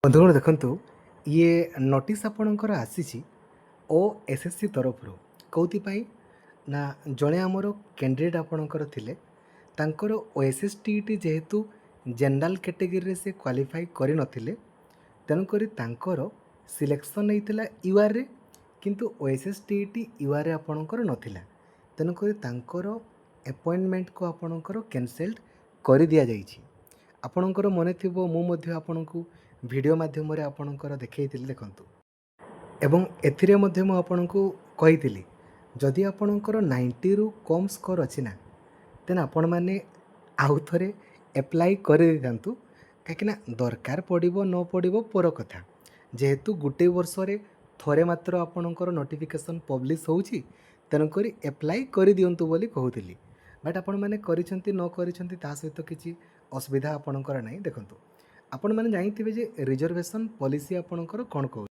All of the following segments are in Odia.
ବନ୍ଧୁଗଣ ଦେଖନ୍ତୁ, ଇଏ ନୋଟିସ୍ ଆପଣଙ୍କର ଆସିଛି OSSC ତରଫରୁ। କେଉଁଥିପାଇଁ ନା ଜଣେ ଆମର କ୍ୟାଣ୍ଡିଡେଟ୍ ଆପଣଙ୍କର ଥିଲେ, ତାଙ୍କର OSSTET ଯେହେତୁ ଜେନେରାଲ୍ କ୍ୟାଟେଗୋରୀରେ ସେ କ୍ୱାଲିଫାଇ କରିନଥିଲେ, ତେଣୁକରି ତାଙ୍କର ସିଲେକ୍ସନ୍ ହେଇଥିଲା URରେ, କିନ୍ତୁ OSSTET URରେ ଆପଣଙ୍କର ନଥିଲା। ତେଣୁକରି ତାଙ୍କର ଆପଏଣ୍ଟମେଣ୍ଟକୁ ଆପଣଙ୍କର କ୍ୟାନସେଲ୍ଡ କରିଦିଆଯାଇଛି। ଆପଣଙ୍କର ମନେ ଥିବ, ମୁଁ ମଧ୍ୟ ଆପଣଙ୍କୁ ଭିଡ଼ିଓ ମାଧ୍ୟମରେ ଆପଣଙ୍କର ଦେଖେଇଥିଲି ଦେଖନ୍ତୁ। ଏବଂ ଏଥିରେ ମଧ୍ୟ ମୁଁ ଆପଣଙ୍କୁ କହିଥିଲି, ଯଦି ଆପଣଙ୍କର 90ରୁ କମ୍ ସ୍କୋର ଅଛି ନା, ଦେନ୍ ଆପଣମାନେ ଆଉ ଥରେ ଆପ୍ଲାଏ କରିଦେଇଥାନ୍ତୁ। କାହିଁକିନା ଦରକାର ପଡ଼ିବ ନ ପଡ଼ିବ ପର କଥା, ଯେହେତୁ ଗୋଟେ ବର୍ଷରେ ଥରେ ମାତ୍ର ଆପଣଙ୍କର ନୋଟିଫିକେସନ୍ ପବ୍ଲିଶ ହେଉଛି, ତେଣୁକରି ଆପ୍ଲାଏ କରିଦିଅନ୍ତୁ ବୋଲି କହୁଥିଲି। ବଟ୍ ଆପଣମାନେ କରିଛନ୍ତି ନ କରିଛନ୍ତି ତା ସହିତ କିଛି ଅସୁବିଧା ଆପଣଙ୍କର ନାହିଁ। ଦେଖନ୍ତୁ, ଆପଣମାନେ ଜାଣିଥିବେ ଯେ ରିଜର୍ଭେସନ୍ ପଲିସି ଆପଣଙ୍କର କ'ଣ କହୁଛି।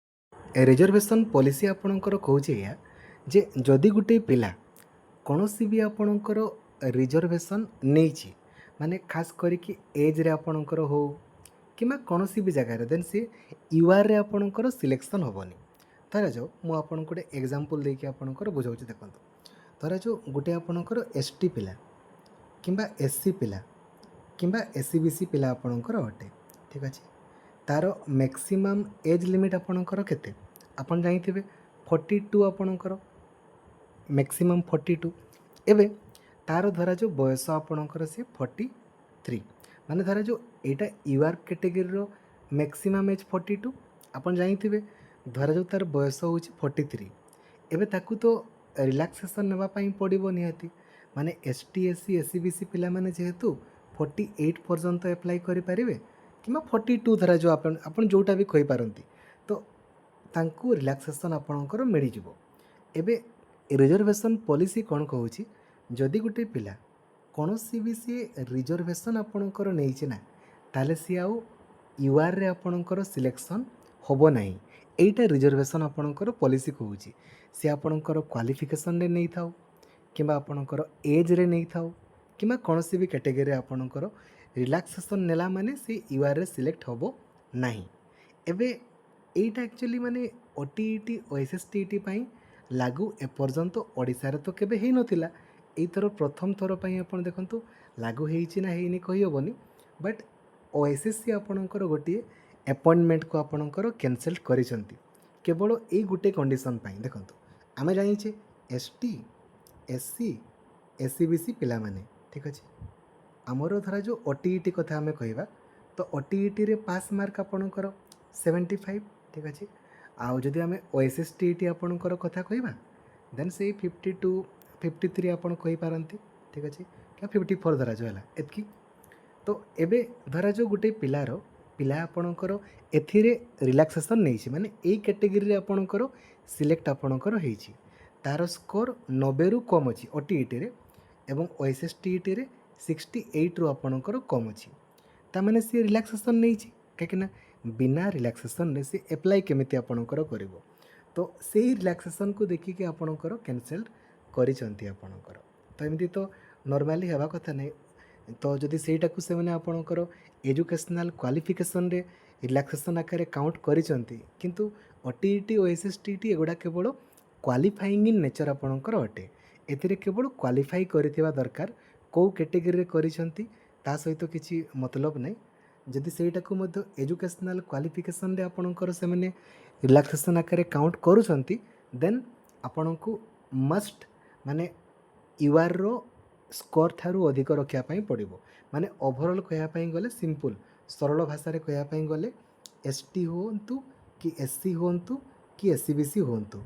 ରିଜର୍ଭେସନ୍ ପଲିସି ଆପଣଙ୍କର କହୁଛି ଏଇଆ ଯେ ଯଦି ଗୋଟେ ପିଲା କୌଣସି ବି ଆପଣଙ୍କର ରିଜର୍ଭେସନ୍ ନେଇଛି, ମାନେ ଖାସ କରିକି ଏଜ୍ରେ ଆପଣଙ୍କର ହେଉ କିମ୍ବା କୌଣସି ବି ଜାଗାରେ, ଦେନ୍ ସେ URରେ ଆପଣଙ୍କର ସିଲେକ୍ସନ୍ ହେବନି। ଧରାଯାଉ ମୁଁ ଆପଣଙ୍କୁ ଗୋଟେ ଏକ୍ଜାମ୍ପଲ୍ ଦେଇକି ଆପଣଙ୍କର ବୁଝାଉଛି ଦେଖନ୍ତୁ। ଧରାଯାଉ ଗୋଟେ ଆପଣଙ୍କର ST ପିଲା କିମ୍ବା SC ପିଲା କିମ୍ବା SCBC ପିଲା ଆପଣଙ୍କର ଅଟେ, ଠିକ୍ ଅଛି। ତାର ମ୍ୟାକ୍ସିମମ୍ ଏଜ୍ ଲିମିଟ୍ ଆପଣଙ୍କର କେତେ ଆପଣ ଜାଣିଥିବେ, 42 ଆପଣଙ୍କର ମ୍ୟାକ୍ସିମମ୍ 42। ଏବେ ତାର ଧରାଯାଉ ବୟସ ଆପଣଙ୍କର ସେ 43, ମାନେ ଧରାଯାଉ ଏଇଟା UR କ୍ୟାଟେଗୋରୀର ମ୍ୟାକ୍ସିମମ୍ ଏଜ୍ 42 ଆପଣ ଜାଣିଥିବେ। ଧରାଯାଉ ତାର ବୟସ ହେଉଛି 43। ଏବେ ତାକୁ ତ ରିଲାକ୍ସେସନ୍ ନେବା ପାଇଁ ପଡ଼ିବ ନିହାତି, ମାନେ ST SC SCBC ପିଲାମାନେ ଯେହେତୁ 48 ପର୍ଯ୍ୟନ୍ତ ଆପ୍ଲାଏ କରିପାରିବେ କିମ୍ବା 42 ଧରାଯାଉ ଆପଣ ଯେଉଁଟା ବି କହିପାରନ୍ତି, ତ ତାଙ୍କୁ ରିଲାକ୍ସେସନ୍ ଆପଣଙ୍କର ମିଳିଯିବ। ଏବେ ରିଜର୍ଭେସନ୍ ପଲିସି କ'ଣ କହୁଛି, ଯଦି ଗୋଟେ ପିଲା କୌଣସି ବି ସିଏ ରିଜର୍ଭେସନ୍ ଆପଣଙ୍କର ନେଇଛି ନା, ତାହେଲେ ସିଏ ଆଉ URରେ ଆପଣଙ୍କର ସିଲେକ୍ସନ୍ ହେବ ନାହିଁ। ଏଇଟା ରିଜର୍ଭେସନ୍ ଆପଣଙ୍କର ପଲିସି କହୁଛି। ସେ ଆପଣଙ୍କର କ୍ୱାଲିଫିକେସନ୍ରେ ନେଇଥାଉ କିମ୍ବା ଆପଣଙ୍କର ଏଜ୍ରେ ନେଇଥାଉ କିମ୍ବା କୌଣସି ବି କ୍ୟାଟେଗୋରୀରେ ଆପଣଙ୍କର ରିଲାକ୍ସେସନ୍ ନେଲା ମାନେ ସେ URରେ ସିଲେକ୍ଟ ହେବ ନାହିଁ। ଏବେ ଏଇଟା ଆକ୍ଚୁଆଲି ମାନେ OTET OSSTET ପାଇଁ ଲାଗୁ ଏପର୍ଯ୍ୟନ୍ତ ଓଡ଼ିଶାରେ ତ କେବେ ହେଇନଥିଲା। ଏଇଥର ପ୍ରଥମ ଥର ପାଇଁ ଆପଣ ଦେଖନ୍ତୁ ଲାଗୁ ହେଇଛି ନା ହେଇନି କହିହେବନି, ବଟ୍ OSSC ଆପଣଙ୍କର ଗୋଟିଏ ଆପଏଣ୍ଟମେଣ୍ଟକୁ ଆପଣଙ୍କର କ୍ୟାନସେଲ୍ କରିଛନ୍ତି କେବଳ ଏଇ ଗୋଟେ କଣ୍ଡିସନ୍ ପାଇଁ। ଦେଖନ୍ତୁ, ଆମେ ଜାଣିଛେ ST SC SCBC ପିଲାମାନେ, ଠିକ୍ ଅଛି। ଆମର ଧରାଯାଉ OTET କଥା ଆମେ କହିବା, ତ OTETରେ ପାସ୍ ମାର୍କ ଆପଣଙ୍କର 75, ଠିକ୍ ଅଛି। ଆଉ ଯଦି ଆମେ OSSTET ଆପଣଙ୍କର କଥା କହିବା, ଦେନ୍ ସେଇ 52 53 ଆପଣ କହିପାରନ୍ତି, ଠିକ୍ ଅଛି, କିମ୍ବା 54 ଧରାଯାଉ ହେଲା ଏତିକି। ତ ଏବେ ଧରାଯାଉ ଗୋଟେ ପିଲା ଆପଣଙ୍କର ଏଥିରେ ରିଲାକ୍ସେସନ୍ ନେଇଛି, ମାନେ ଏଇ କ୍ୟାଟେଗୋରୀରେ ଆପଣଙ୍କର ସିଲେକ୍ଟ ଆପଣଙ୍କର ହେଇଛି, ତା'ର ସ୍କୋର 90ରୁ କମ୍ ଅଛି OTETରେ ଏବଂ OSSTETରେ 68ରୁ ଆପଣଙ୍କର କମ୍ ଅଛି। ତାମାନେ ସିଏ ରିଲାକ୍ସେସନ୍ ନେଇଛି, କାହିଁକିନା ବିନା ରିଲାକ୍ସେସନ୍ରେ ସେ ଆପ୍ଲାଏ କେମିତି ଆପଣଙ୍କର କରିବ। ତ ସେଇ ରିଲାକ୍ସେସନ୍କୁ ଦେଖିକି ଆପଣଙ୍କର କ୍ୟାନସେଲ୍ କରିଛନ୍ତି ଆପଣଙ୍କର। ତ ଏମିତି ତ ନର୍ମାଲି ହେବା କଥା ନାହିଁ। ତ ଯଦି ସେଇଟାକୁ ସେମାନେ ଆପଣଙ୍କର ଏଜୁକେସନାଲ୍ କ୍ୱାଲିଫିକେସନ୍ରେ ରିଲାକ୍ସେସନ୍ ଆକାରରେ କାଉଣ୍ଟ କରିଛନ୍ତି, କିନ୍ତୁ OTET OSSTET ଏଗୁଡ଼ା କେବଳ କ୍ୱାଲିଫାଇଂ ଇନ୍ ନେଚର୍ ଆପଣଙ୍କର ଅଟେ। ଏଥିରେ କେବଳ କ୍ୱାଲିଫାଇ କରିଥିବା ଦରକାର, କେଉଁ କ୍ୟାଟେଗୋରୀରେ କରିଛନ୍ତି ତା ସହିତ କିଛି ମତଲବ ନାହିଁ। ଯଦି ସେଇଟାକୁ ମଧ୍ୟ ଏଜୁକେସନାଲ୍ କ୍ୱାଲିଫିକେସନ୍ରେ ଆପଣଙ୍କର ସେମାନେ ରିଲାକ୍ସେସନ୍ ଆକାରରେ କାଉଣ୍ଟ କରୁଛନ୍ତି, ଦେନ୍ ଆପଣଙ୍କୁ ମଷ୍ଟ ମାନେ URର ସ୍କୋର ଠାରୁ ଅଧିକ ରଖିବା ପାଇଁ ପଡ଼ିବ। ମାନେ ଓଭରଅଲ୍ କହିବା ପାଇଁ ଗଲେ, ସିମ୍ପଲ୍ ସରଳ ଭାଷାରେ କହିବା ପାଇଁ ଗଲେ, ST ହୁଅନ୍ତୁ କି SC ହୁଅନ୍ତୁ କି SCBC ହୁଅନ୍ତୁ,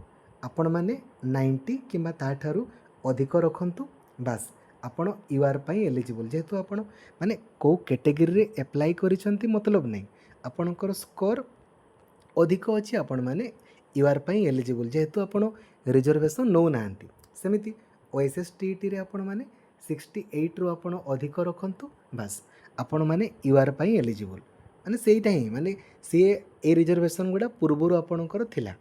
ଆପଣମାନେ 90 କିମ୍ବା ତାଠାରୁ ଅଧିକ ରଖନ୍ତୁ, ବାସ୍ ଆପଣ UR ପାଇଁ ଏଲିଜିବଲ୍। ଯେହେତୁ ଆପଣ ମାନେ କେଉଁ କ୍ୟାଟେଗୋରୀରେ ଆପ୍ଲାଏ କରିଛନ୍ତି ମତଲବ ନାହିଁ, ଆପଣଙ୍କର ସ୍କୋର ଅଧିକ ଅଛି, ଆପଣମାନେ UR ପାଇଁ ଏଲିଜିବଲ୍, ଯେହେତୁ ଆପଣ ରିଜର୍ଭେସନ୍ ନେଉନାହାନ୍ତି। ସେମିତି OSSTETରେ ଆପଣମାନେ 68ରୁ ଆପଣ ଅଧିକ ରଖନ୍ତୁ, ବାସ୍ ଆପଣମାନେ UR ପାଇଁ ଏଲିଜିବଲ୍। ମାନେ ସେଇଟା ହିଁ, ମାନେ ସିଏ ଏ ରିଜର୍ଭେସନ୍ ଗୁଡ଼ା ପୂର୍ବରୁ ଆପଣଙ୍କର ଥିଲା,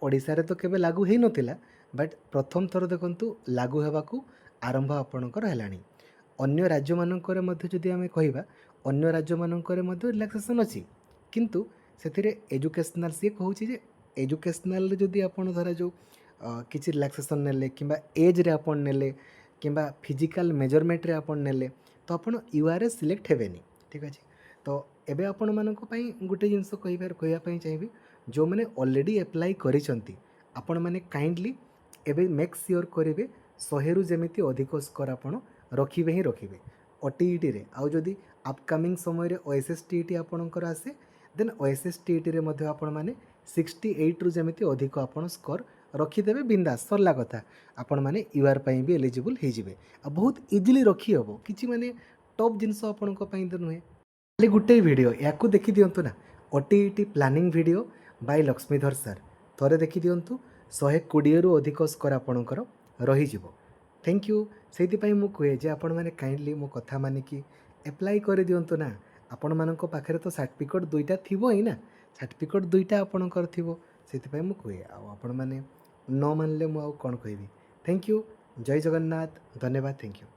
ଓଡ଼ିଶାରେ ତ କେବେ ଲାଗୁ ହେଇନଥିଲା, ବଟ୍ ପ୍ରଥମ ଥର ଦେଖନ୍ତୁ ଲାଗୁ ହେବାକୁ ଆରମ୍ଭ ଆପଣଙ୍କର ହେଲାଣି। ଅନ୍ୟ ରାଜ୍ୟମାନଙ୍କରେ ମଧ୍ୟ ଯଦି ଆମେ କହିବା, ଅନ୍ୟ ରାଜ୍ୟମାନଙ୍କରେ ମଧ୍ୟ ରିଲାକ୍ସେସନ୍ ଅଛି, କିନ୍ତୁ ସେଥିରେ ଏଜୁକେସନାଲ୍ ସିଏ କହୁଛି ଯେ ଏଜୁକେସନାଲ୍ରେ ଯଦି ଆପଣ ଧରା ଯେଉଁ କିଛି ରିଲାକ୍ସେସନ୍ ନେଲେ କିମ୍ବା ଏଜ୍ରେ ଆପଣ ନେଲେ କିମ୍ବା ଫିଜିକାଲ୍ ମେଜରମେଣ୍ଟରେ ଆପଣ ନେଲେ ତ ଆପଣ ୟୁଆର୍ଏସ୍ ସିଲେକ୍ଟ ହେବେନି। ଠିକ୍ ଅଛି। ତ ଏବେ ଆପଣମାନଙ୍କ ପାଇଁ ଗୋଟେ ଜିନିଷ କହିବା ପାଇଁ ଚାହିଁବି, ଯେଉଁମାନେ ଅଲରେଡ଼ି ଆପ୍ଲାଏ କରିଛନ୍ତି ଆପଣମାନେ କାଇଣ୍ଡଲି ଏବେ ମେକ୍ ସିଓର କରିବେ 100ରୁ ଯେମିତି ଅଧିକ ସ୍କୋର ଆପଣ ରଖିବେ ହିଁ ରଖିବେ OTETରେ। ଆଉ ଯଦି ଆପକମିଂ ସମୟରେ OSSTET ଆପଣଙ୍କର ଆସେ ଦେନ୍ OSSTETରେ ମଧ୍ୟ ଆପଣମାନେ 68ରୁ ଯେମିତି ଅଧିକ ଆପଣ ସ୍କୋର ରଖିଦେବେ, ବିନ୍ଦାସ ସରିଲା କଥା, ଆପଣମାନେ ୟୁଆର୍ ପାଇଁ ବି ଏଲିଜିବୁଲ୍ ହେଇଯିବେ। ଆଉ ବହୁତ ଇଜିଲି ରଖିହେବ, କିଛି ମାନେ ଟପ୍ ଜିନିଷ ଆପଣଙ୍କ ପାଇଁ ତ ନୁହେଁ। ଖାଲି ଗୋଟେ ଭିଡ଼ିଓ ୟାକୁ ଦେଖିଦିଅନ୍ତୁ ନା, OTET planning video by Lakshmidhar sir, ଥରେ ଦେଖିଦିଅନ୍ତୁ, 120ରୁ ଅଧିକ ସ୍କୋର ଆପଣଙ୍କର ରହିଯିବ। Thank you. ସେଇଥିପାଇଁ ମୁଁ କୁହେ ଯେ ଆପଣମାନେ କାଇଣ୍ଡଲି ମୋ କଥା ମାନିକି ଆପ୍ଲାଏ କରିଦିଅନ୍ତୁ ନା। ଆପଣମାନଙ୍କ ପାଖରେ ତ ସାର୍ଟିଫିକେଟ୍ 2ଟା ଥିବ ହିଁ ନା, ସାର୍ଟିଫିକେଟ୍ 2ଟା ଆପଣଙ୍କର ଥିବ, ସେଥିପାଇଁ ମୁଁ କୁହେ। ଆଉ ଆପଣମାନେ ନ ମାନିଲେ ମୁଁ ଆଉ କ'ଣ କହିବି। Thank you. ଜୟ ଜଗନ୍ନାଥ। ଧନ୍ୟବାଦ। Thank you.